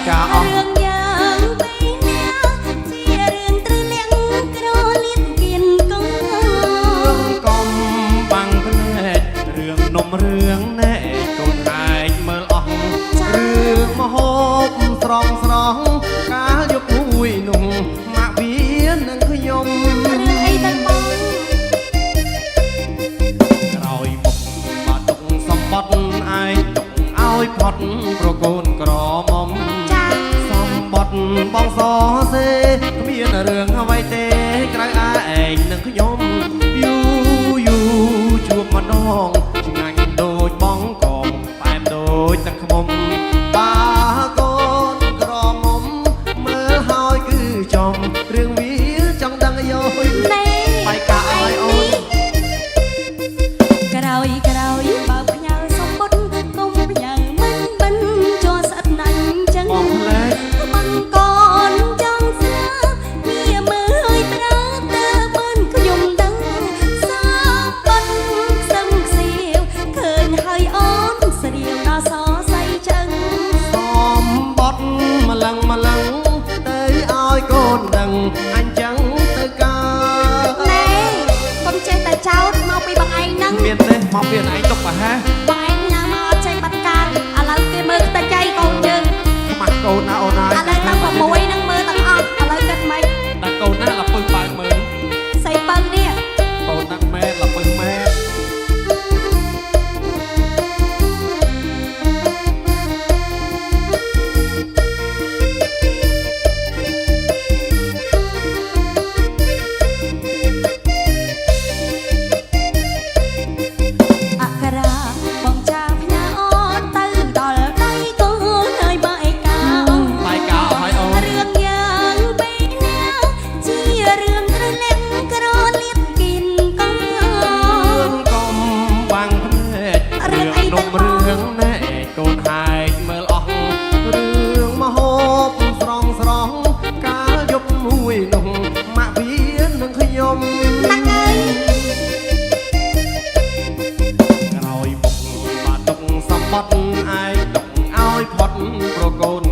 កាអស់រឿងយ៉ាងពីណាជារឿងត្រលៀងក្រលៀតគៀនកងរឿងកុំបាំងភ្នែករឿងនំរឿងណែកូនឯងមើលអស់រឿងមហូបស្រងស្រងកាលយកមួយនោះម៉ាក់វានឹងខ្ញុំរឿងអីទៅបងក្រោយមុខបាតុកសម្បត្តិឯងទុកឲ្យផុតប្រកូនក្រមុំចាសម្បត្តិបងសសេគ្មានរឿងអ្វីទេក្រៅឯងនឹងខ្ញុំយូយូជួបម្ដងឆ្ងាញ់ដូចបងកងផ្អែមដូចទឹកខ្មុំបាកូនក្រមុំមើលហើយគឺចំរឿងវាចង់ដឹងយោបាយកាឲ្យអូនក្រោយបើផ្ញើសម្បត្តិកុំផ្ញើមិនបិនចូលស្អិតណាញ់ចឹងបងផ្លែបានកូនចង់ស្នាវាមើលឲ្យប្រើតើមិនខ្ញុំដឹងសាបិនខ្សឹមខ្សៀវឃើញហើយអូនស្រៀវដល់សរសៃចឹងសម្បត្តិម្លឹងទៅឲ្យកូនដឹងអញ្ចឹងទៅកើតណែកុំចេះតែចោតមកពីបងឯងហ្នឹងមានទេមកពីឯងទុកប្រហែលបងឯងញ៉ាំមកអត់ចេះបាត់ការឥឡូវគេមើលខ្ទេចចៃកូនយើងខ្មាស់កូនណាអូនហើយឥឡូវតាំង6ហ្នឹងមើលទាំងអស់ឥឡូវគិតមិនតែកូនណាលពឹងបើមើលស្អីបើនេះកូនណាម៉ែលពឹងម៉ែរឿងណែកូនហែកមើលអស់រឿងមហូបស្រងកាលយប់មួយនោះម៉ាក់វានឹងខ្ញុំតាំងអើយក្រោយមុខបាតុកសម្បត្តិឯងទុកឲ្យផុតប្រកូន